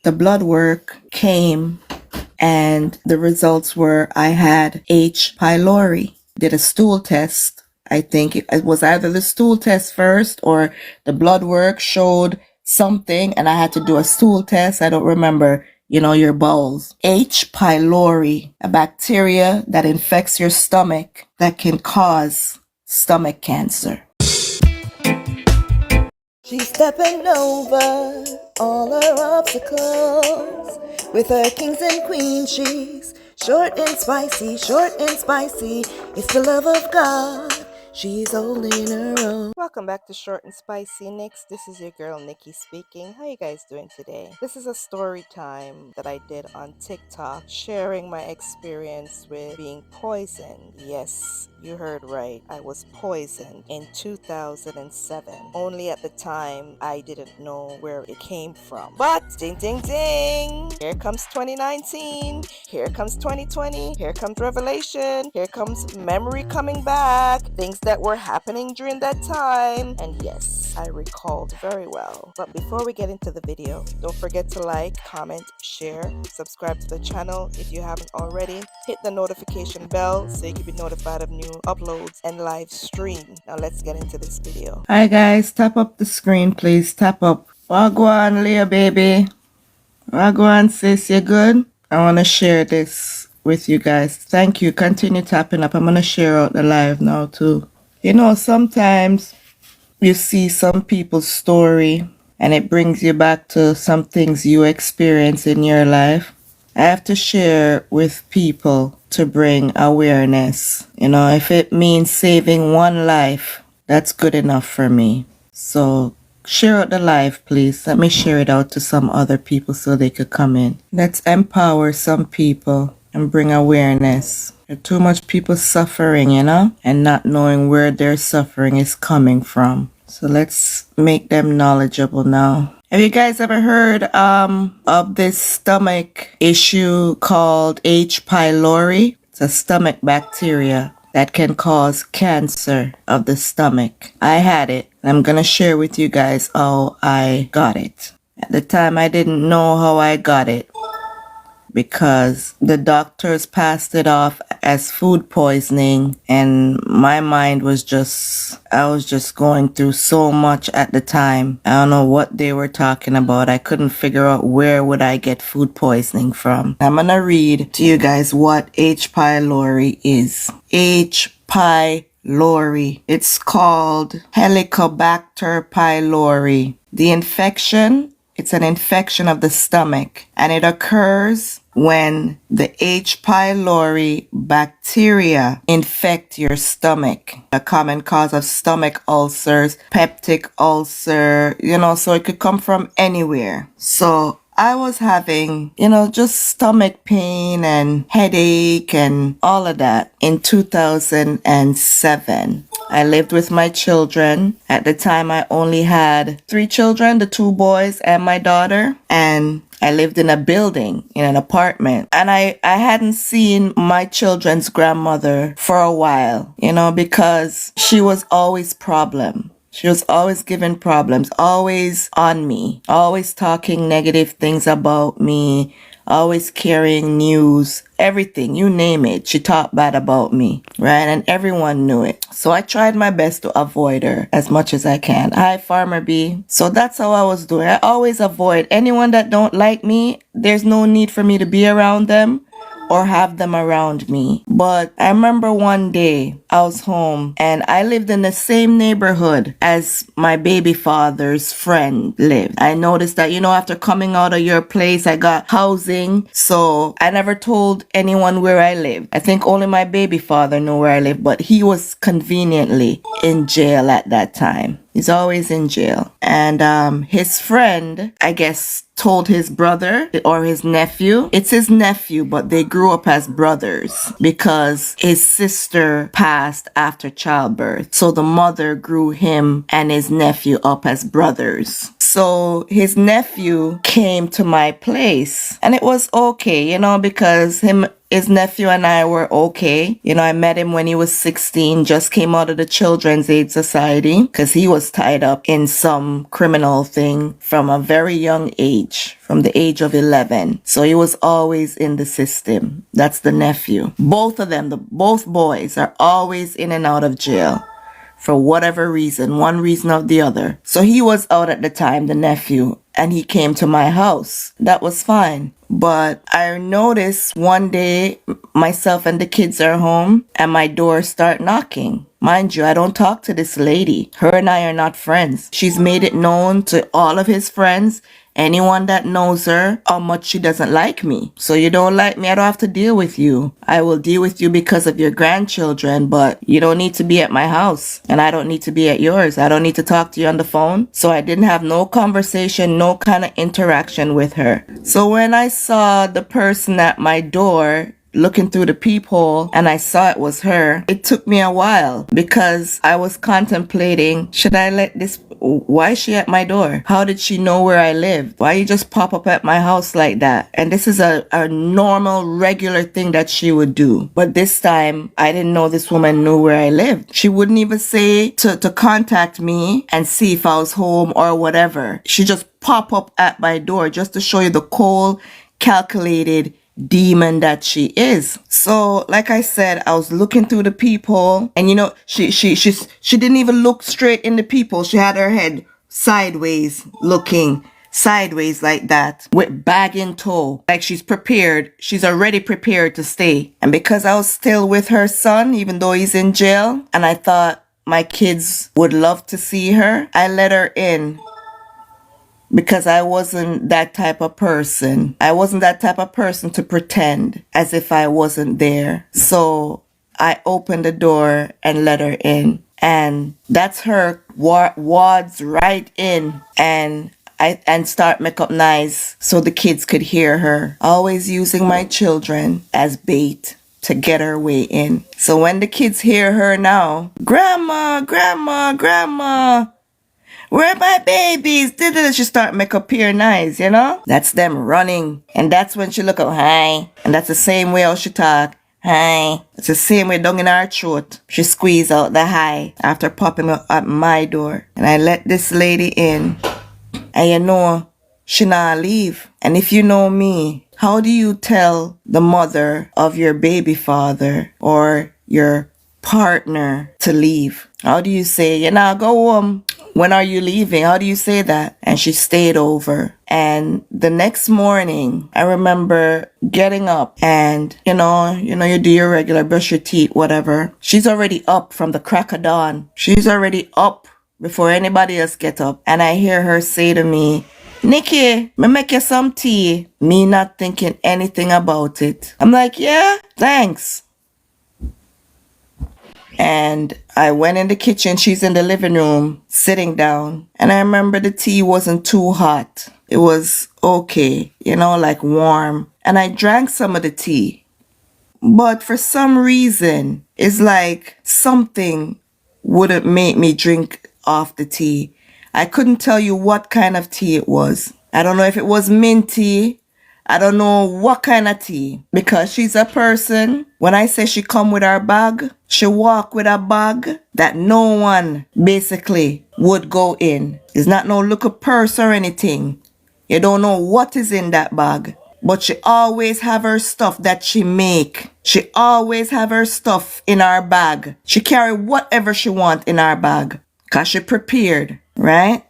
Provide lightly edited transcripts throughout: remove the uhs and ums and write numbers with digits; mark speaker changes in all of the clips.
Speaker 1: the blood work came and the results were I had H. pylori. Did a stool test. I think it was either the stool test first or the blood work showed something and I had to do a stool test. I don't remember, your bowels. H. pylori, a bacteria that infects your stomach that can cause stomach cancer.
Speaker 2: She's stepping over all her obstacles. With her kings and queens, she's short and spicy, short and spicy. It's the love of God. She's holding her own. Welcome back to Short and Spicy Nikks. This is your girl Nikki speaking. How you guys doing today? This is a story time that I did on TikTok, sharing my experience with being poisoned. Yes, you heard right. I was poisoned in 2007. Only at the time I didn't know where it came from. But ding ding ding! Here comes 2019. Here comes 2020. Here comes revelation. Here comes memory coming back. Things that were happening during that time. And yes, I recalled very well. But before we get into the video, don't forget to like, comment, share, subscribe to the channel if you haven't already. Hit the notification bell so you can be notified of new uploads and live stream. Now let's get into this video.
Speaker 1: Hi guys, tap up the screen please, tap up. Wagwan Leah baby. Wagwan sis, you good? I want to share this with you guys. Thank you, continue tapping up. I'm going to share out the live now too. Sometimes you see some people's story and it brings you back to some things you experience in your life. I have to share with people to bring awareness. If it means saving one life, that's good enough for me. So share out the live, please. Let me share it out to some other people so they could come in. Let's empower some people and bring awareness. There are too much people suffering, and not knowing where their suffering is coming from. So let's make them knowledgeable now. Have you guys ever heard of this stomach issue called H. pylori? It's a stomach bacteria that can cause cancer of the stomach. I had it. I'm going to share with you guys how I got it. At the time, I didn't know how I got it because the doctors passed it off as food poisoning, and my mind was I was just going through so much at the time. I don't know what they were talking about. I couldn't figure out where would I get food poisoning from. I'm gonna read to you guys what H. pylori is. H. pylori. It's called Helicobacter pylori. It's an infection of the stomach, and it occurs when the H. pylori bacteria infect your stomach. A common cause of stomach ulcers, peptic ulcer, so it could come from anywhere. So I was having, just stomach pain and headache and all of that in 2007. I lived with my children. At the time, I only had 3 children, the 2 boys and my daughter. And I lived in a building, in an apartment. And I hadn't seen my children's grandmother for a while, because she was always problem. She was always giving problems, always on me, always talking negative things about me, always carrying news, everything, you name it. She talked bad about me, right? And everyone knew it. So I tried my best to avoid her as much as I can. Hi, Farmer B. So that's how I was doing. I always avoid anyone that don't like me. There's no need for me to be around them or have them around me. But I remember one day I was home and I lived in the same neighborhood as my baby father's friend lived. I noticed that, after coming out of your place, I got housing. So I never told anyone where I lived. I think only my baby father knew where I lived, but he was conveniently in jail at that time. He's always in jail. And his friend, I guess, told his brother or his nephew. It's his nephew, but they grew up as brothers because his sister passed after childbirth. So the mother grew him and his nephew up as brothers. So his nephew came to my place and it was okay, because his nephew and I were okay. You know, I met him when he was 16, just came out of the Children's Aid Society because he was tied up in some criminal thing from a very young age, from the age of 11. So he was always in the system. That's the nephew. Both of them, both boys are always in and out of jail for whatever reason, one reason or the other. So he was out at the time, the nephew, and he came to my house. That was fine. But I noticed one day myself and the kids are home and my door start knocking. Mind you, I don't talk to this lady. Her and I are not friends. She's made it known to all of his friends, anyone that knows her, how much she doesn't like me. So you don't like me, I don't have to deal with you. I will deal with you because of your grandchildren, but you don't need to be at my house. And I don't need to be at yours. I don't need to talk to you on the phone. So I didn't have no conversation, no kind of interaction with her. So when I saw the person at my door looking through the peephole and I saw it was her, it took me a while because I was contemplating, should I let this, why is she at my door? How did she know where I live? Why you just pop up at my house like that? And this is a normal, regular thing that she would do. But this time, I didn't know this woman knew where I lived. She wouldn't even say to contact me and see if I was home or whatever. She just pop up at my door just to show you the cold, calculated demon that she is. So like I said, I was looking through the peephole and you know, she didn't even look straight in the peephole. She had her head sideways, looking sideways like that with bag in tow, like she's prepared. She's already prepared to stay. And because I was still with her son, even though he's in jail, and I thought my kids would love to see her, I let her in. Because I wasn't that type of person. I wasn't that type of person to pretend as if I wasn't there. So I opened the door and let her in. And that's her wards right in. And start make up nice so the kids could hear her. Always using my children as bait to get her way in. So when the kids hear her now, Grandma, Grandma, Grandma, where are my babies? She start make up appear nice, you know? That's them running. And that's when she look up, hi. And that's the same way how she talk. Hi. It's the same way down in her throat. She squeeze out the hi after popping up at my door. And I let this lady in. And you know, she not leave. And if you know me, how do you tell the mother of your baby father or your partner to leave? How do you say, you know, go home? When are you leaving? How do you say that? And she stayed over. And the next morning, I remember getting up and, you do your regular, brush your teeth, whatever. She's already up from the crack of dawn. She's already up before anybody else get up. And I hear her say to me, Nikki, me make you some tea. Me not thinking anything about it. I'm like, yeah, thanks. And I went in the kitchen. She's in the living room, sitting down. And I remember the tea wasn't too hot. It was okay, like warm. And I drank some of the tea. But for some reason, it's like something wouldn't make me drink off the tea. I couldn't tell you what kind of tea it was. I don't know if it was mint tea. I don't know what kind of tea. Because she's a person, when I say she come with her bag, she walk with a bag that no one basically would go in. It's not no little purse or anything. You don't know what is in that bag. But she always have her stuff that she make. She always have her stuff in her bag. She carry whatever she want in her bag. Because she prepared, right?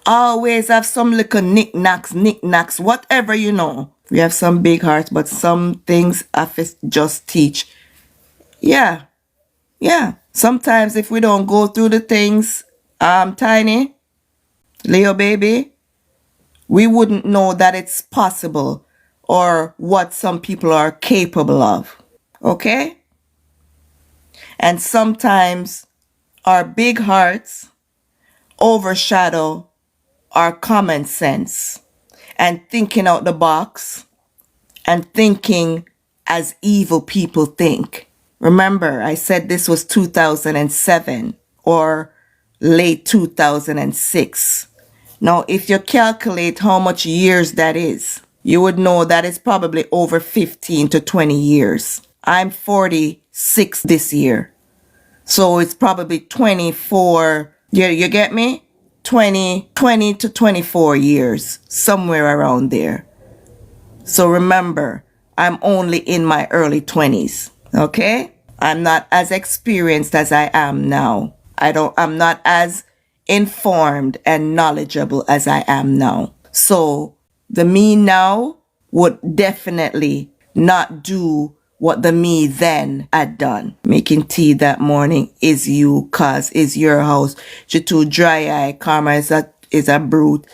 Speaker 1: Always have some little knickknacks, whatever you know. We have some big hearts, but some things I just teach. Yeah. Sometimes if we don't go through the things, Tiny, Leo baby, we wouldn't know that it's possible or what some people are capable of. Okay? And sometimes our big hearts overshadow our common sense and thinking out the box and thinking as evil people think. Remember, I said this was 2007 or late 2006. Now, if you calculate how much years that is, you would know that it's probably over 15 to 20 years. I'm 46 this year. So it's probably 24, you get me? 20 to 24 years, somewhere around there. So remember, I'm only in my early 20s, okay? I'm not as experienced as I am now. I'm not as informed and knowledgeable as I am now. So the me now would definitely not do what the me then had done. Making tea that morning is you, cause is your house. She too dry eye. Karma is a brute.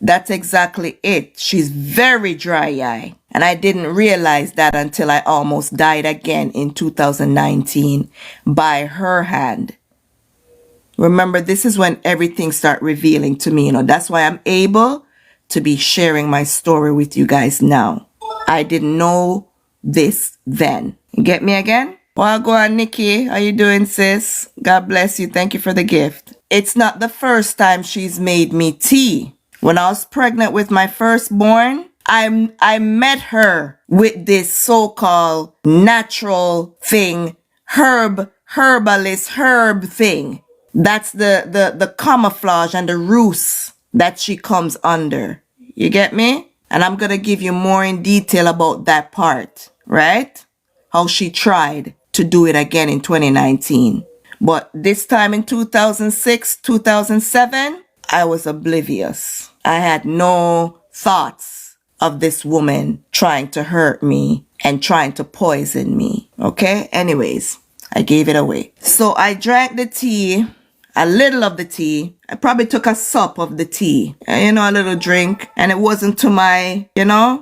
Speaker 1: That's exactly it. She's very dry eye. And I didn't realize that until I almost died again in 2019 by her hand. Remember, this is when everything started revealing to me. That's why I'm able to be sharing my story with you guys now. I didn't know this then. You get me again? Well, go on, Nikki. How you doing, sis? God bless you. Thank you for the gift. It's not the first time she's made me tea. When I was pregnant with my firstborn, I met her with this so-called natural thing, herbalist herb thing. That's the camouflage and the ruse that she comes under. You get me? And I'm going to give you more in detail about that part, right? How she tried to do it again in 2019. But this time in 2006, 2007, I was oblivious. I had no thoughts of this woman trying to hurt me and trying to poison me. Okay? Anyways, I gave it away. So I drank the tea, a little of the tea. I probably took a sup of the tea, a little drink. And it wasn't to my,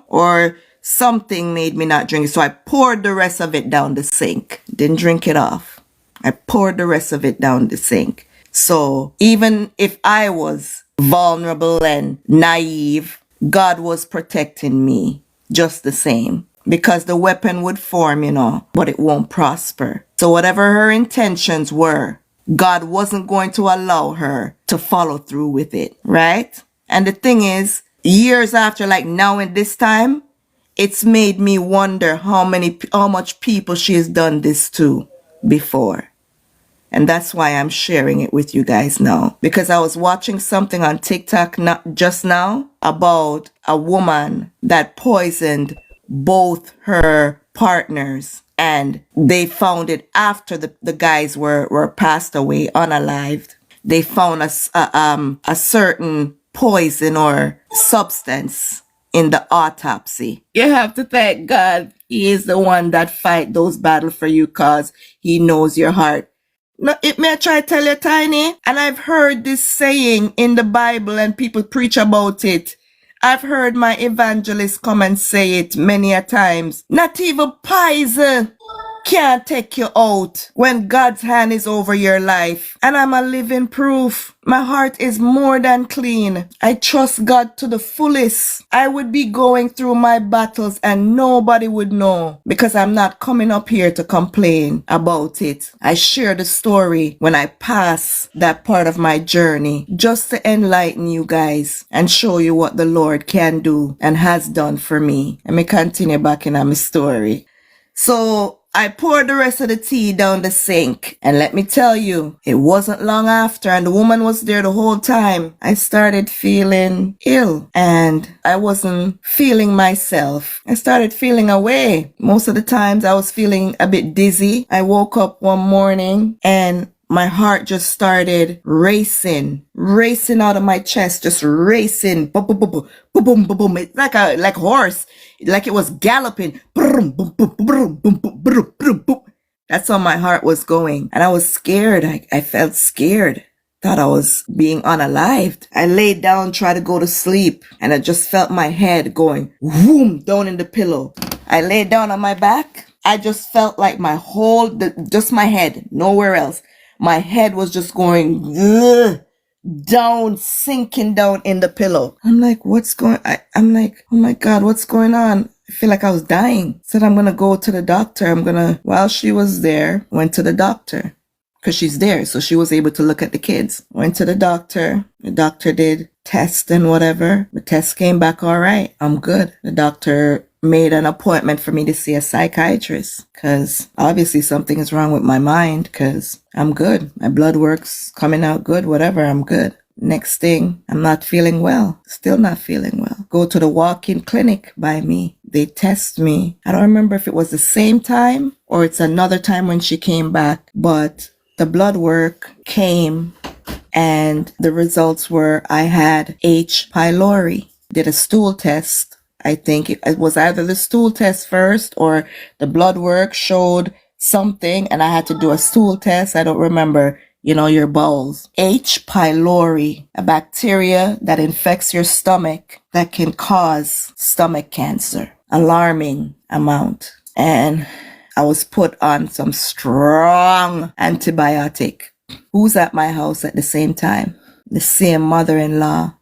Speaker 1: or something made me not drink it. So I poured the rest of it down the sink. Didn't drink it off. I poured the rest of it down the sink. So even if I was vulnerable and naive, God was protecting me just the same. Because the weapon would form, but it won't prosper. So whatever her intentions were, God wasn't going to allow her to follow through with it, right? And the thing is, years after, like now in this time, it's made me wonder how much people she has done this to before. And that's why I'm sharing it with you guys now. Because I was watching something on TikTok just now about a woman that poisoned both her partners. And they found it after the guys were passed away, unalived. They found a certain poison or substance in the autopsy. You have to thank God. He is the one that fight those battles for you because he knows your heart. Now, it may I try to tell you, Tiny, and I've heard this saying in the Bible and people preach about it. I've heard my evangelist come and say it many a times. Not even poison can't take you out when God's hand is over your life. And I'm a living proof. My heart is more than clean. I trust God to the fullest. I would be going through my battles and nobody would know because I'm not coming up here to complain about it. I share the story when I pass that part of my journey just to enlighten you guys and show you what the Lord can do and has done for me. Let me continue back in my story. So I poured the rest of the tea down the sink. And let me tell you, it wasn't long after, and the woman was there the whole time, I started feeling ill. And I wasn't feeling myself. I started feeling away. Most of the times I was feeling a bit dizzy. I woke up one morning and my heart just started racing out of my chest, just racing. Boom, boom, boom, boom, boom, boom, boom, boom. It's like a horse, like it was galloping. Boom, boom, boom, boom, boom, boom, boom, boom, boom. That's how my heart was going. And I was scared. I felt scared. Thought I was being unalived. I laid down, tried to go to sleep, and I just felt my head going whoom down in the pillow. I laid down on my back. I just felt like my whole, just my head, nowhere else. My head was just going down, sinking down in the pillow. I'm like, I'm like, oh my God, what's going on? I feel like I was dying. Said I'm going to go to the doctor. While she was there, went to the doctor. because she's there. So she was able to look at the kids. Went to the doctor. The doctor did tests and whatever. The test came back all right. I'm good. The doctor made an appointment for me to see a psychiatrist because obviously something is wrong with my mind because I'm good. My blood work's coming out good, whatever. I'm good. Next thing, I'm not feeling well. Still not feeling well. Go to the walk-in clinic by me. They test me. I don't remember if it was the same time or it's another time when she came back, but the blood work came and the results were I had H. pylori. Did a stool test. I think it was either the stool test first or the blood work showed something and I had to do a stool test. I don't remember. Your bowels. H. pylori, a bacteria that infects your stomach that can cause stomach cancer. Alarming amount. And I was put on some strong antibiotic. Who's at my house at the same time? The same mother-in-law.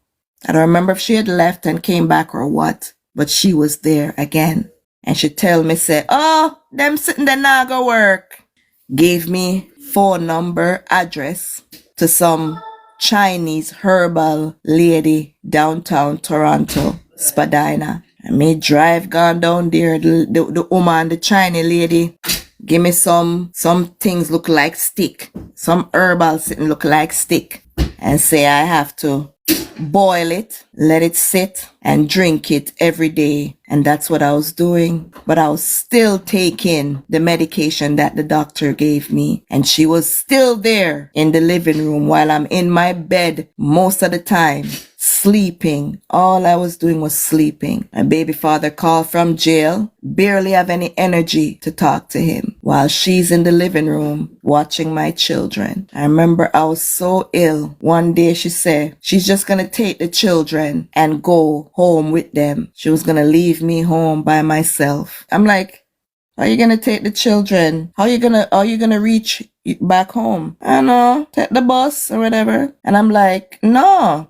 Speaker 1: I don't remember if she had left and came back or what, but she was there again. And she tell me, say, oh, them sitting there now go work. Gave me phone number, address to some Chinese herbal lady downtown Toronto, Spadina. I may drive gone down there, the woman, the Chinese lady, give me some things look like stick, some herbal sitting look like stick, and say I have to boil it, let it sit, and drink it every day. And that's what I was doing. But I was still taking the medication that the doctor gave me. And she was still there in the living room while I'm in my bed most of the time, sleeping. All I was doing was sleeping. My baby father called from jail, barely have any energy to talk to him while she's in the living room watching my children. I remember I was so ill. One day she said she's just gonna take the children and go home with them. She was gonna leave me home by myself. I'm like, how are you gonna take the children? How are you gonna reach back home? I don't know, take the bus or whatever. And I'm like, no,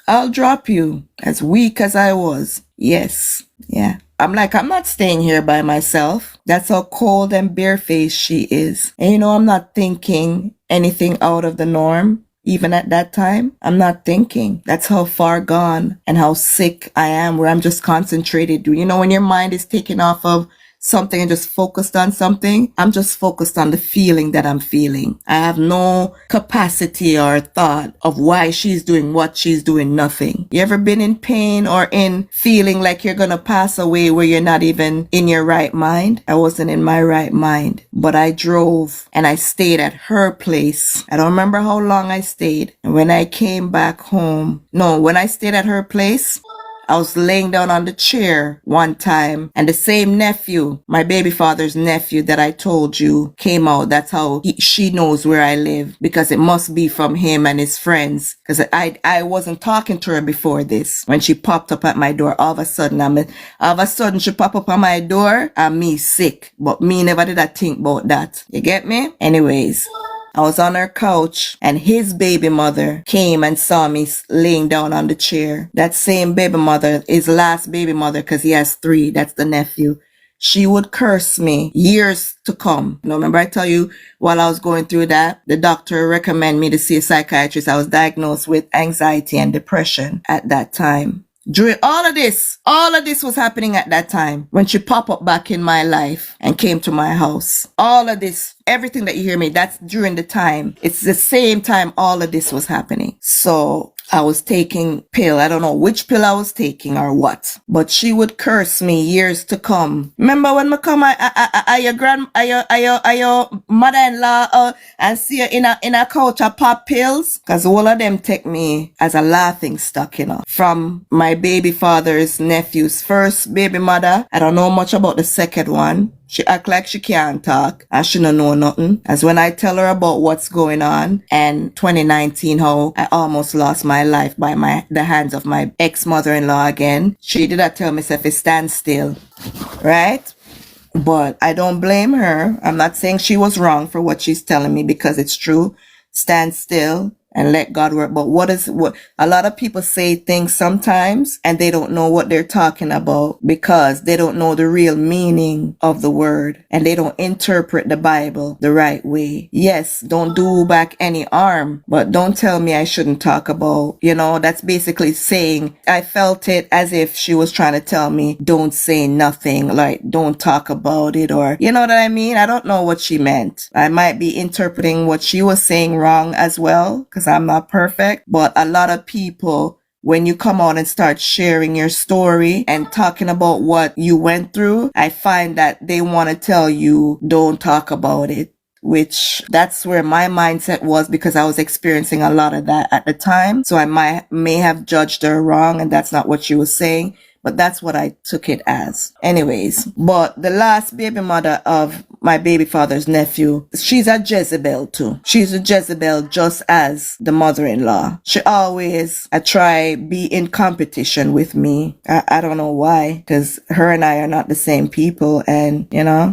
Speaker 1: I'll drop you. As weak as I was. Yes. Yeah. I'm like, I'm not staying here by myself. That's how cold and barefaced she is. And I'm not thinking anything out of the norm. Even at that time, I'm not thinking. That's how far gone and how sick I am, where I'm just concentrated. When your mind is taken off of something and just focused on something, I'm just focused on the feeling that I'm feeling. I have no capacity or thought of why she's doing what she's doing, nothing. You ever been in pain or in feeling like you're gonna pass away where you're not even in your right mind? I wasn't in my right mind, but I drove and I stayed at her place. I don't remember how long I stayed. And when I came back home, when I stayed at her place, I was laying down on the chair one time and the same nephew, my baby father's nephew that I told you came out. That's how she knows where I live, because it must be from him and his friends. Because I wasn't talking to her before this. When she popped up at my door, all of a sudden she popped up on my door and me sick. But me never did I think about that. You get me? Anyways. I was on her couch and his baby mother came and saw me laying down on the chair. That same baby mother, his last baby mother, because he has 3, that's the nephew. She would curse me years to come. Remember I tell you, while I was going through that, the doctor recommended me to see a psychiatrist. I was diagnosed with anxiety and depression at that time. During all of this was happening at that time when she popped up back in my life and came to my house. All of this, everything that you hear me, that's during the time. It's the same time all of this was happening. So I was taking pill. I don't know which pill I was taking or what, but she would curse me years to come. Remember when I come, your mother-in-law, and see her in a couch, I pop pills? Cause all of them take me as a laughing stock, from my baby father's nephew's first baby mother. I don't know much about the second one. She act like she can't talk and she don't know nothing. As when I tell her about what's going on and 2019, how I almost lost my life by the hands of my ex-mother-in-law again. She did not tell me if it stand still, right? But I don't blame her. I'm not saying she was wrong for what she's telling me because it's true. Stand still. and let God work. But what a lot of people say things sometimes and they don't know what they're talking about because they don't know the real meaning of the word and they don't interpret the Bible the right way. Yes, don't do back any harm, but don't tell me I shouldn't talk about, that's basically saying, I felt it as if she was trying to tell me, don't say nothing, like don't talk about it, or you know what I mean? I don't know what she meant. I might be interpreting what she was saying wrong as well, because I'm not perfect, but a lot of people, when you come out and start sharing your story and talking about what you went through, I find that they want to tell you, don't talk about it, which that's where my mindset was because I was experiencing a lot of that at the time. So I may have judged her wrong and that's not what she was saying. But that's what I took it as. Anyways, but the last baby mother of my baby father's nephew, she's a Jezebel too. She's a Jezebel just as the mother-in-law. She always try be in competition with me. I don't know why, because her and I are not the same people, and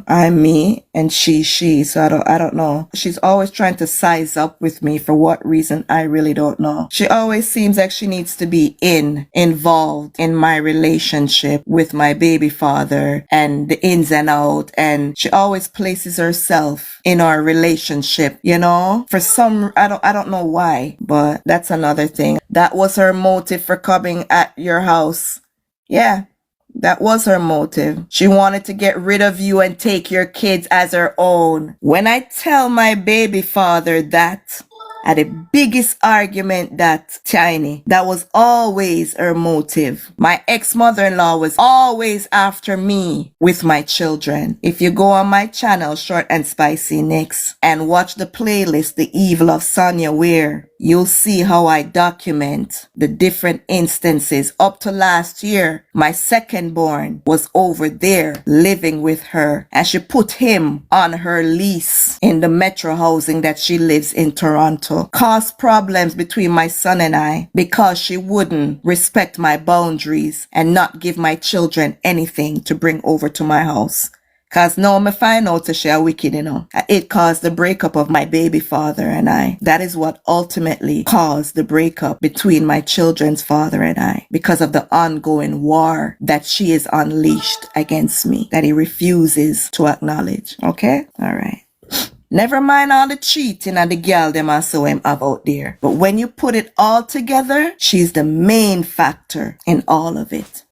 Speaker 1: I'm me and she. So I don't know. She's always trying to size up with me for what reason I really don't know. She always seems like she needs to be involved in my relationship with my baby father and the ins and out, and she always places herself in our relationship, for some, I don't know why, but that's another thing. That was her motive for coming at your house. Yeah, that was her motive. She wanted to get rid of you and take your kids as her own. When I tell my baby father that, at the biggest argument that tiny, that was always her motive. My ex-mother-in-law was always after me with my children. If you go on my channel, ShortnSpicy Nikks, and watch the playlist, The Evil of Sonia Ware, you'll see how I document the different instances. Up to last year, my second born was over there living with her, and she put him on her lease in the metro housing that she lives in Toronto. Caused problems between my son and I because she wouldn't respect my boundaries and not give my children anything to bring over to my house. Cause now me find out that she a wicked, It caused the breakup of my baby father and I. That is what ultimately caused the breakup between my children's father and I, because of the ongoing war that she is unleashed against me, that he refuses to acknowledge. Okay? All right. Never mind all the cheating and the girl them I saw him have out there. But when you put it all together, she's the main factor in all of it.